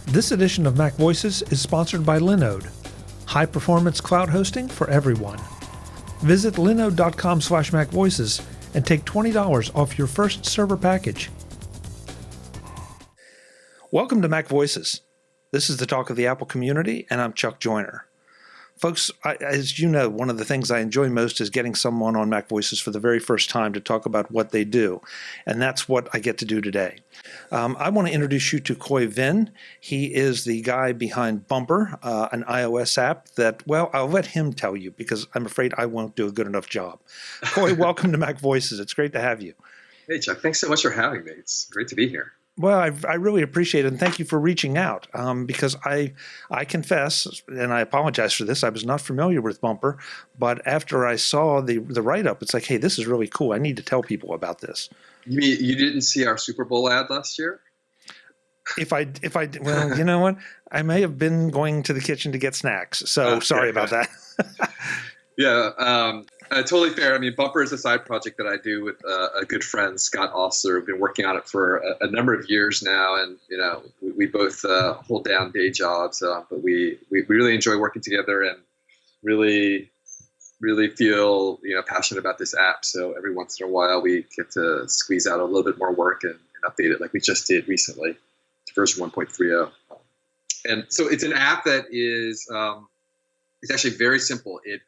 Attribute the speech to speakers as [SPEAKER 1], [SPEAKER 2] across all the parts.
[SPEAKER 1] This edition of MacVoices is sponsored by Linode, high-performance cloud hosting for everyone. Visit linode.com/MacVoices and take $20 off your first server package. Welcome to MacVoices. This is the talk of the Apple community, and I'm Chuck Joyner. Folks, as you know, one of the things I enjoy most is getting someone on MacVoices for the very first time to talk about what they do, and that's what I get to do today. I want to introduce you to Khoi Vinh. He is the guy behind Bumpr, an iOS app that, well, I'll let him tell you because I'm afraid I won't do a good enough job. Khoi, welcome to MacVoices. It's great to have you.
[SPEAKER 2] Hey, Chuck. Thanks so much for having me. It's great to be here.
[SPEAKER 1] Well, I really appreciate it, and thank you for reaching out, because I confess, and I apologize for this, I was not familiar with Bumpr, but after I saw the write-up, it's like, hey, this is really cool. I need to tell people about this.
[SPEAKER 2] You mean you didn't see our Super Bowl ad last year?
[SPEAKER 1] Well, you know what? I may have been going to the kitchen to get snacks, so sorry about that.
[SPEAKER 2] Yeah, totally fair. I mean, Bumpr is a side project that I do with a good friend, Scott Osler. We've been working on it for a number of years now, and we both hold down day jobs, but we really enjoy working together and really feel passionate about this app. So every once in a while, we get to squeeze out a little bit more work and update it, like we just did recently to version 1.30. And so it's an app that is it's actually very simple. It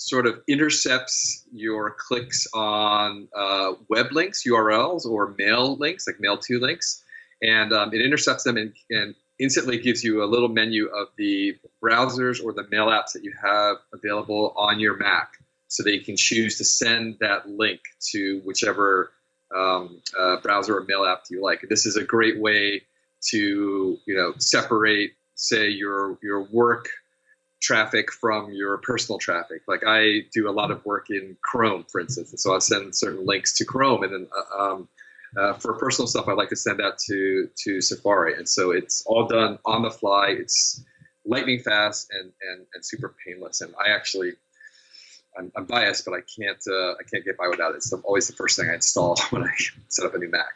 [SPEAKER 2] sort of intercepts your clicks on web links, URLs, or mail links, like mail to links. And it intercepts them and instantly gives you a little menu of the browsers or the mail apps that you have available on your Mac so that you can choose to send that link to whichever browser or mail app you like. This is a great way to separate, say, your work traffic from your personal traffic. Like I do a lot of work in Chrome, for instance, and so I send certain links to Chrome, and then for personal stuff, I like to send that to Safari. And so it's all done on the fly. It's lightning fast and super painless. And I'm biased, but I can't get by without it. It's always the first thing I install when I set up a new Mac.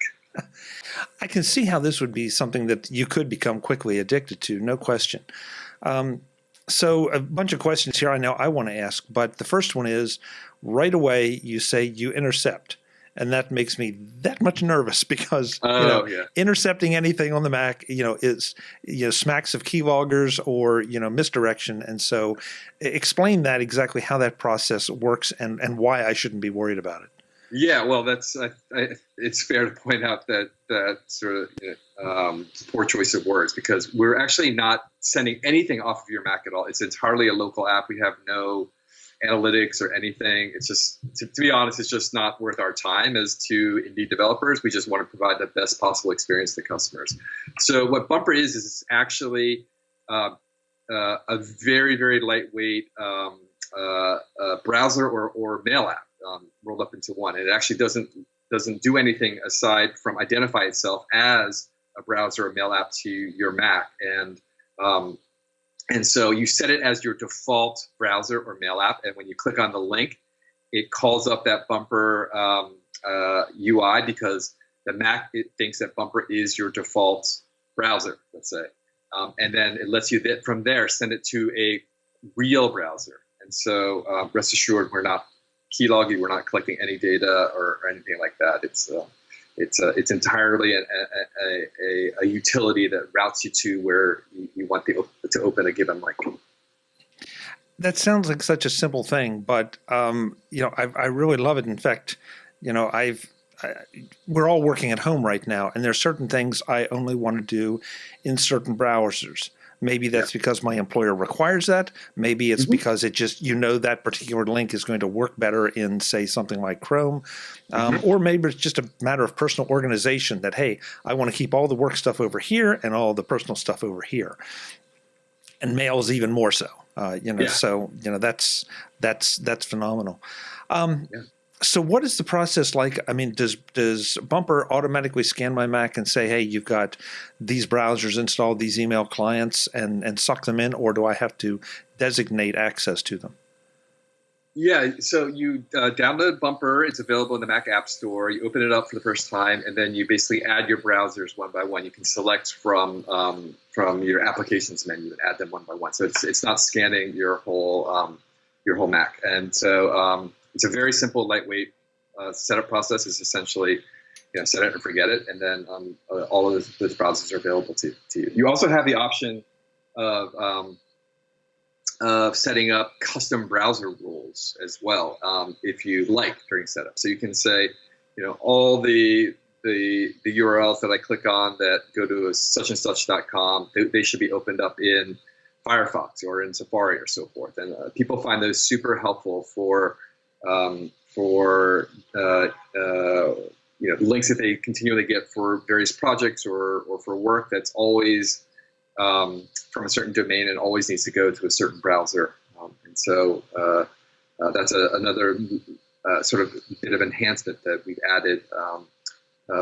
[SPEAKER 1] I can see how this would be something that you could become quickly addicted to, no question. So a bunch of questions here I know I want to ask, but the first one is, right away you say you intercept, and that makes me that much nervous because intercepting anything on the Mac is smacks of keyloggers or misdirection, and so explain that exactly how that process works and why I shouldn't be worried about it.
[SPEAKER 2] Yeah, well, it's fair to point out that sort of poor choice of words, because we're actually not sending anything off of your Mac at all. It's entirely a local app. We have no analytics or anything. It's just, to be honest, it's just not worth our time as two indie developers. We just want to provide the best possible experience to customers. So what Bumpr is actually a very, very lightweight browser or mail app. Rolled up into one. And it actually doesn't do anything aside from identify itself as a browser or mail app to your Mac. And so you set it as your default browser or mail app. And when you click on the link, it calls up that Bumpr UI because the Mac thinks that Bumpr is your default browser, let's say. And then it lets you from there send it to a real browser. And so rest assured, we're not keylogging, we're not collecting any data or anything like that. It's entirely a utility that routes you to where you want to open a given link.
[SPEAKER 1] That sounds like such a simple thing, but I really love it. In fact, we're all working at home right now, and there are certain things I only want to do in certain browsers. Maybe that's because my employer requires that. Maybe it's because it just, that particular link is going to work better in, say, something like Chrome. Or maybe it's just a matter of personal organization that, hey, I want to keep all the work stuff over here and all the personal stuff over here. And mail is even more so. So, that's phenomenal. So what is the process like? I mean, does Bumpr automatically scan my Mac and say, hey, you've got these browsers installed, these email clients, and suck them in, or do I have to designate access to them?
[SPEAKER 2] Yeah, so you download Bumpr. It's available in the Mac App Store. You open it up for the first time, and then you basically add your browsers one by one. You can select from your applications menu and add them one by one. So it's not scanning your whole Mac. And so it's a very simple, lightweight setup process. It's essentially set it and forget it, and then all of those browsers are available to you. You also have the option of setting up custom browser rules as well, if you like, during setup. So you can say, all the URLs that I click on that go to such and such.com, they should be opened up in Firefox or in Safari or so forth. And people find those super helpful for links that they continually get for various projects or for work that's always from a certain domain and always needs to go to a certain browser. And so that's another sort of bit of enhancement that we've added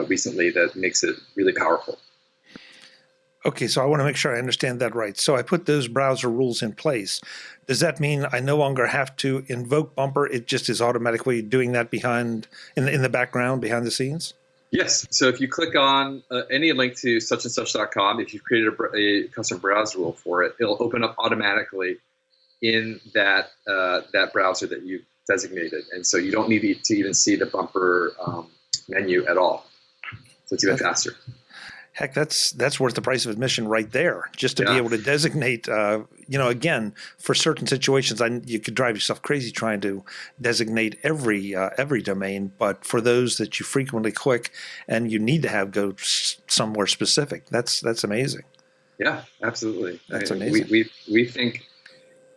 [SPEAKER 2] recently that makes it really powerful.
[SPEAKER 1] Okay, so I want to make sure I understand that right. So I put those browser rules in place. Does that mean I no longer have to invoke Bumpr? It just is automatically doing that in the background, behind the scenes?
[SPEAKER 2] Yes. So if you click on any link to such and such.com, if you've created a custom browser rule for it, it'll open up automatically in that browser that you've designated. And so you don't need to even see the Bumpr menu at all. So it's even faster.
[SPEAKER 1] Heck, that's worth the price of admission right there, just to be able to designate, again, for certain situations, you could drive yourself crazy trying to designate every domain, but for those that you frequently click and you need to have go somewhere specific, that's amazing.
[SPEAKER 2] Yeah, absolutely.
[SPEAKER 1] That's amazing.
[SPEAKER 2] We think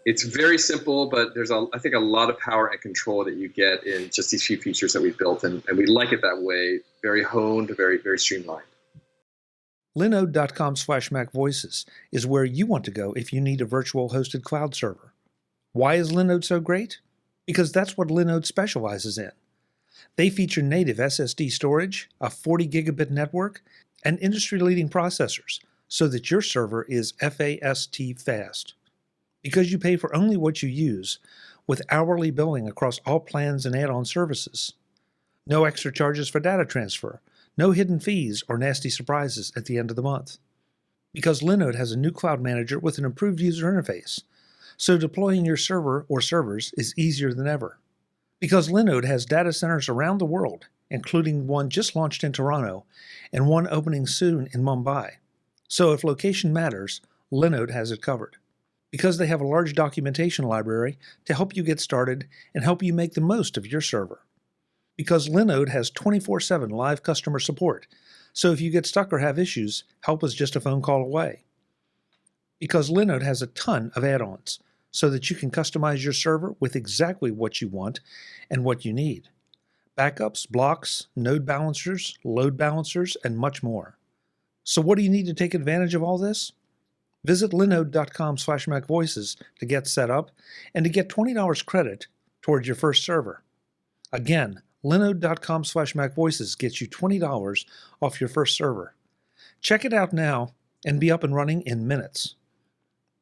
[SPEAKER 2] it's very simple, but there's I think a lot of power and control that you get in just these few features that we've built, and we like it that way, very honed, very, very streamlined.
[SPEAKER 1] Linode.com/MacVoices is where you want to go if you need a virtual hosted cloud server. Why is Linode so great? Because that's what Linode specializes in. They feature native SSD storage, a 40 gigabit network, and industry-leading processors so that your server is fast fast. Because you pay for only what you use, with hourly billing across all plans and add-on services. No extra charges for data transfer. No hidden fees or nasty surprises at the end of the month. Because Linode has a new cloud manager with an improved user interface, so deploying your server or servers is easier than ever. Because Linode has data centers around the world, including one just launched in Toronto and one opening soon in Mumbai. So if location matters, Linode has it covered. Because they have a large documentation library to help you get started and help you make the most of your server. Because Linode has 24/7 live customer support, so if you get stuck or have issues, help is just a phone call away. Because Linode has a ton of add-ons, so that you can customize your server with exactly what you want and what you need. Backups, blocks, node balancers, load balancers, and much more. So what do you need to take advantage of all this? Visit linode.com/MacVoices to get set up and to get $20 credit towards your first server. Again, Linode.com/MacVoices gets you $20 off your first server. Check it out now and be up and running in minutes.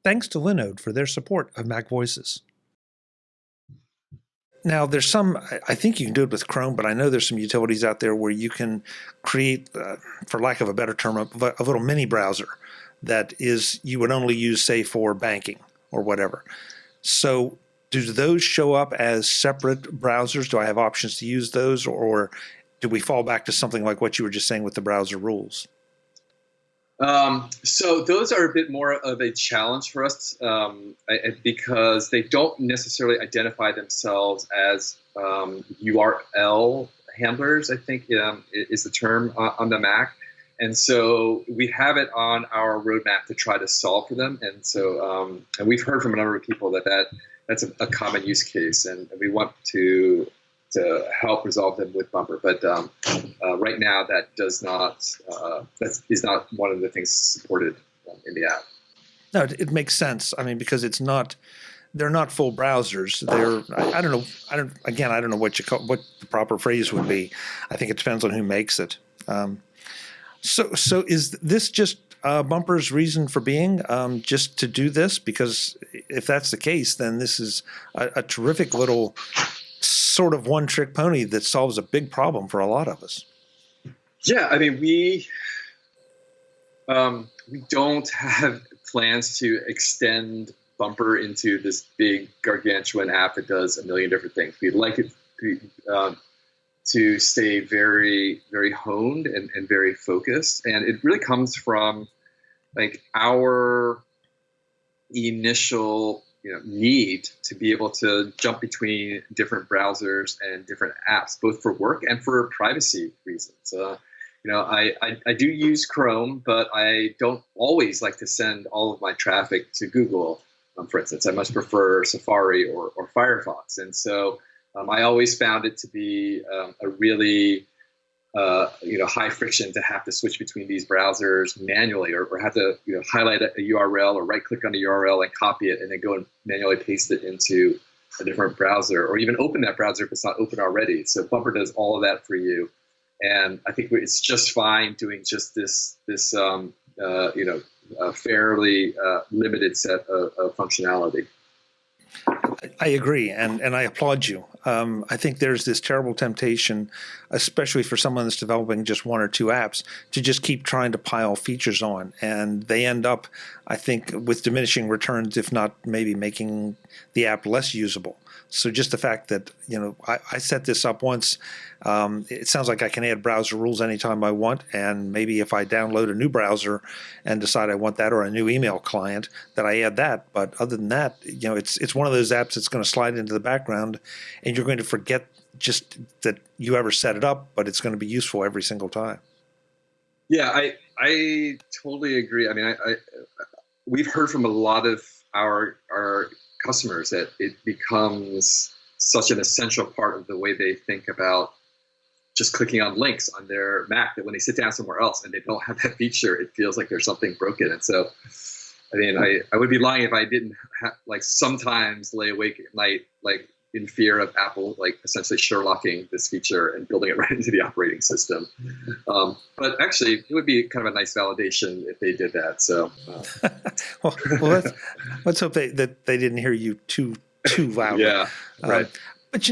[SPEAKER 1] Thanks to Linode for their support of MacVoices. Now, there's some, I think you can do it with Chrome, but I know there's some utilities out there where you can create, for lack of a better term, a little mini browser that you would only use, say, for banking or whatever. So do those show up as separate browsers? Do I have options to use those, or do we fall back to something like what you were just saying with the browser rules?
[SPEAKER 2] So those are a bit more of a challenge for us because they don't necessarily identify themselves as URL handlers, I think is the term on the Mac. And so we have it on our roadmap to try to solve for them. And so and we've heard from a number of people that's a common use case, and we want to help resolve them with Bumpr. But right now, that is not one of the things supported in the app.
[SPEAKER 1] No, it makes sense. I mean, because they're not full browsers. I don't know what the proper phrase would be. I think it depends on who makes it. So is this just Bumpr's reason for being, just to do this? Because if that's the case, then this is a terrific little sort of one-trick pony that solves a big problem for a lot of us.
[SPEAKER 2] Yeah, I mean, we don't have plans to extend Bumpr into this big gargantuan app that does a million different things. We'd like it to stay very, very honed and very focused. And it really comes from like our initial need to be able to jump between different browsers and different apps, both for work and for privacy reasons. I do use Chrome, but I don't always like to send all of my traffic to Google, for instance. I much prefer Safari or Firefox. And so I always found it to be a really high friction to have to switch between these browsers manually, or have to highlight a URL or right click on the URL and copy it and then go and manually paste it into a different browser, or even open that browser if it's not open already. So Bumpr does all of that for you. And I think it's just fine doing just this fairly limited set of functionality.
[SPEAKER 1] I agree, and I applaud you. I think there's this terrible temptation, especially for someone that's developing just one or two apps, to just keep trying to pile features on. And they end up, I think, with diminishing returns, if not maybe making the app less usable. So just the fact that, I set this up once, it sounds like I can add browser rules anytime I want. And maybe if I download a new browser and decide I want that, or a new email client, that I add that. But other than that, it's one of those apps that's going to slide into the background, and you're going to forget just that you ever set it up, but it's going to be useful every single time.
[SPEAKER 2] Yeah, I totally agree. I mean, we've heard from a lot of our customers that it becomes such an essential part of the way they think about just clicking on links on their Mac, that when they sit down somewhere else and they don't have that feature, it feels like there's something broken. And so, I mean, I would be lying if I didn't sometimes lay awake at night, in fear of Apple, essentially Sherlocking this feature and building it right into the operating system. But actually, it would be kind of a nice validation if they did that. So,
[SPEAKER 1] well, let's hope that they didn't hear you too loudly.
[SPEAKER 2] Yeah, right.
[SPEAKER 1] But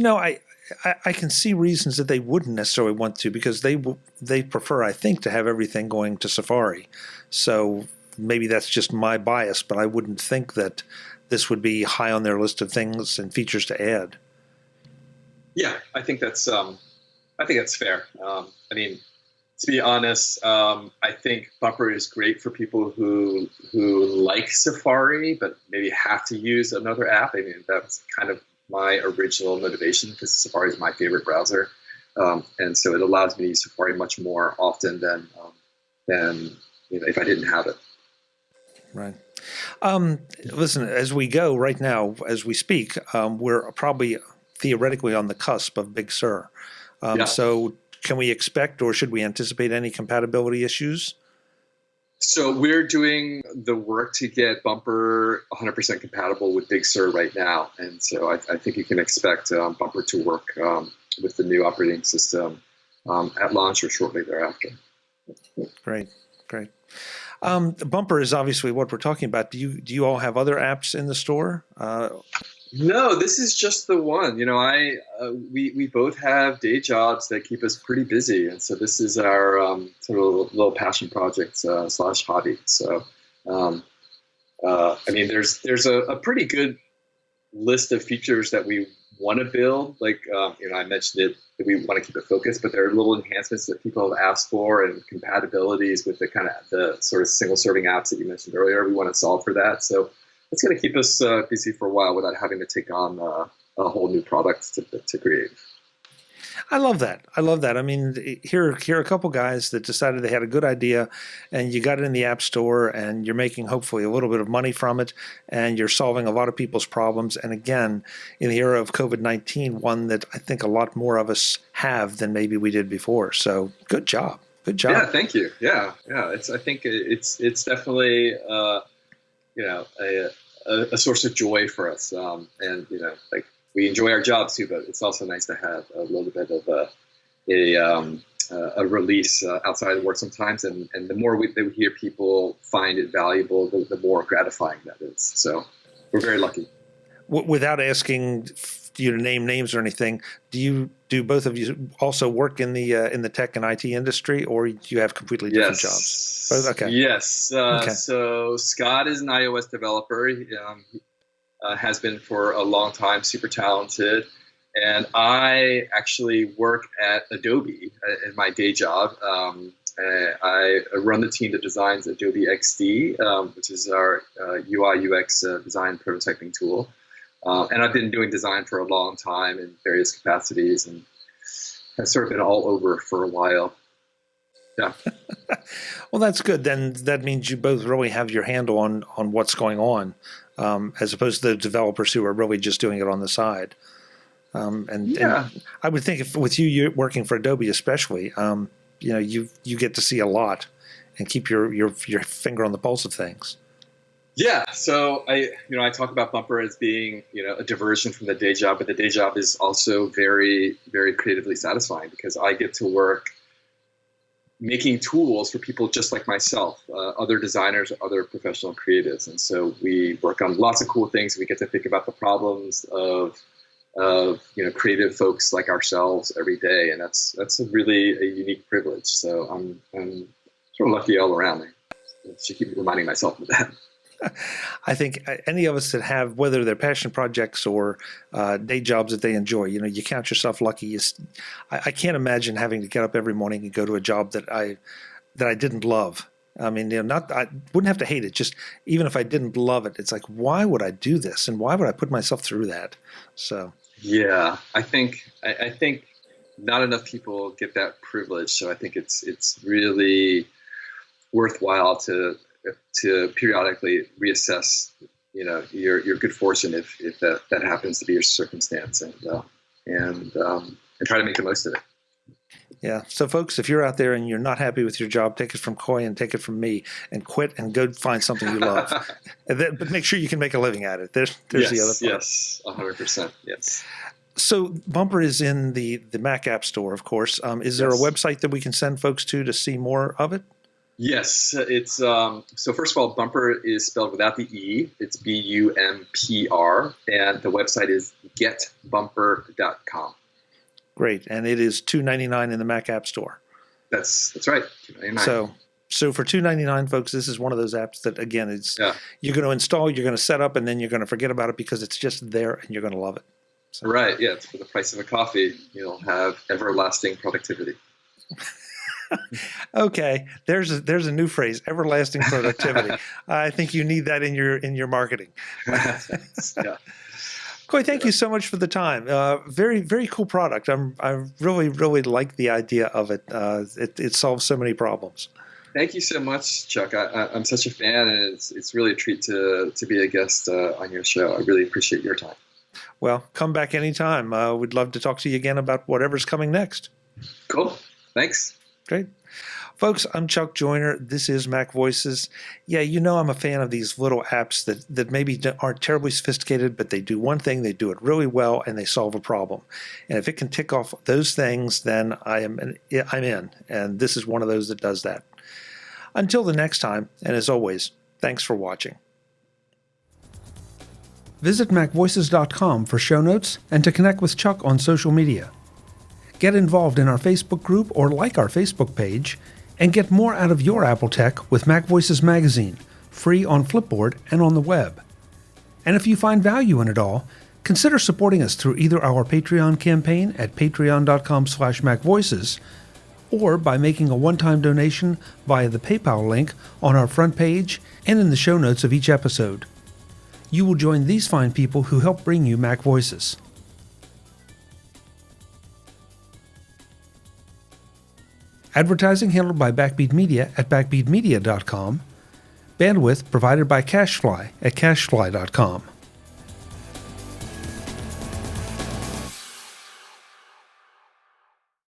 [SPEAKER 1] I can see reasons that they wouldn't necessarily want to, because they prefer, I think, to have everything going to Safari. So maybe that's just my bias, but I wouldn't think that this would be high on their list of things and features to add.
[SPEAKER 2] Yeah, I think that's fair. I mean, to be honest, I think Bumpr is great for people who like Safari but maybe have to use another app. I mean, that's kind of my original motivation, because Safari is my favorite browser, and so it allows me to use Safari much more often than if I didn't have it.
[SPEAKER 1] Right. Listen, as we go right now, as we speak, we're probably theoretically on the cusp of Big Sur.
[SPEAKER 2] Yeah.
[SPEAKER 1] So can we expect, or should we anticipate, any compatibility issues?
[SPEAKER 2] So we're doing the work to get Bumpr 100% compatible with Big Sur right now. And so I think you can expect Bumpr to work with the new operating system at launch or shortly thereafter.
[SPEAKER 1] Great. Bumpr is obviously what we're talking about. Do you all have other apps in the store?
[SPEAKER 2] No, this is just the one. We both have day jobs that keep us pretty busy, and so this is our sort of little passion project / hobby. So, I mean, there's a pretty good list of features that we want to build. I mentioned it, that we want to keep it focused, but there are little enhancements that people have asked for, and compatibilities with the sort of single serving apps that you mentioned earlier. We want to solve for that. So it's going to keep us busy for a while without having to take on a whole new product to create.
[SPEAKER 1] I love that. I mean, here are a couple guys that decided they had a good idea, and you got it in the App Store, and you're making hopefully a little bit of money from it, and you're solving a lot of people's problems. And again, in the era of COVID-19, one that I think a lot more of us have than maybe we did before. So good job.
[SPEAKER 2] Yeah, thank you. Yeah. I think it's definitely a source of joy for us, and we enjoy our jobs too, but it's also nice to have a little bit of a release outside of work sometimes, and the more we hear people find it valuable, the more gratifying that is. So we're very lucky.
[SPEAKER 1] Without asking you to name names or anything, do both of you also work in the tech and IT industry, or do you have completely different jobs? Both? Okay.
[SPEAKER 2] Yes.
[SPEAKER 1] Okay.
[SPEAKER 2] So Scott is an iOS developer. He has been for a long time, super talented. And I actually work at Adobe in my day job. I run the team that designs Adobe XD, which is our UI UX design prototyping tool. And I've been doing design for a long time in various capacities, and have sort of been all over for a while. Yeah.
[SPEAKER 1] Well, that's good. Then that means you both really have your handle on what's going on, as opposed to the developers who are really just doing it on the side. And I would think if with you're working for Adobe especially, you get to see a lot and keep your finger on the pulse of things.
[SPEAKER 2] Yeah, so I talk about Bumpr as being a diversion from the day job, but the day job is also very, very creatively satisfying because I get to work making tools for people just like myself, other designers, other professional creatives, and so we work on lots of cool things. We get to think about the problems of creative folks like ourselves every day, and that's really a unique privilege. So I'm sort of lucky all around. I should keep reminding myself of that.
[SPEAKER 1] I think any of us that have, whether they're passion projects or day jobs that they enjoy, you count yourself lucky. I can't imagine having to get up every morning and go to a job that I didn't love. I mean, I wouldn't have to hate it. Just even if I didn't love it, it's like, why would I do this, and why would I put myself through that? So yeah,
[SPEAKER 2] I think not enough people get that privilege. So I think it's really worthwhile to periodically reassess, your good fortune if that happens to be your circumstance, and try to make the most of it.
[SPEAKER 1] Yeah. So, folks, if you're out there and you're not happy with your job, take it from Khoi and take it from me, and quit and go find something you love. But make sure you can make a living at it. There's the other part.
[SPEAKER 2] Yes, 100%. Yes.
[SPEAKER 1] So Bumpr is in the Mac App Store, of course. Is there a website that we can send folks to see more of it?
[SPEAKER 2] Yes, it's so first of all, Bumpr is spelled without the E. It's Bumpr, and the website is getbumpr.com.
[SPEAKER 1] Great, and it is $2.99 in the Mac App Store.
[SPEAKER 2] That's right, $2.99.
[SPEAKER 1] So for $2.99, folks, this is one of those apps that, again, you're going to install, you're going to set up, and then you're going to forget about it because it's just there, and you're going to love it. So.
[SPEAKER 2] Right, yeah, it's for the price of a coffee. You'll have everlasting productivity.
[SPEAKER 1] Okay, there's a new phrase, everlasting productivity. I think you need that in your marketing.
[SPEAKER 2] Yeah.
[SPEAKER 1] Khoi, thank you so much for the time. Very, very cool product. I really, really like the idea of it. It solves so many problems.
[SPEAKER 2] Thank you so much, Chuck. I'm such a fan, and it's really a treat to be a guest on your show. I really appreciate your time.
[SPEAKER 1] Well, come back anytime. We'd love to talk to you again about whatever's coming next.
[SPEAKER 2] Cool. Thanks.
[SPEAKER 1] Great. Folks, I'm Chuck Joyner. This is MacVoices. Yeah, I'm a fan of these little apps that maybe aren't terribly sophisticated, but they do one thing, they do it really well, and they solve a problem. And if it can tick off those things, then I'm in. And this is one of those that does that. Until the next time, and as always, thanks for watching. Visit MacVoices.com for show notes and to connect with Chuck on social media. Get involved in our Facebook group or like our Facebook page, and get more out of your Apple tech with MacVoices Magazine, free on Flipboard and on the web. And if you find value in it all, consider supporting us through either our Patreon campaign at patreon.com/MacVoices or by making a one-time donation via the PayPal link on our front page and in the show notes of each episode. You will join these fine people who help bring you MacVoices. Advertising handled by Backbeat Media at backbeatmedia.com. Bandwidth provided by CacheFly at cachefly.com.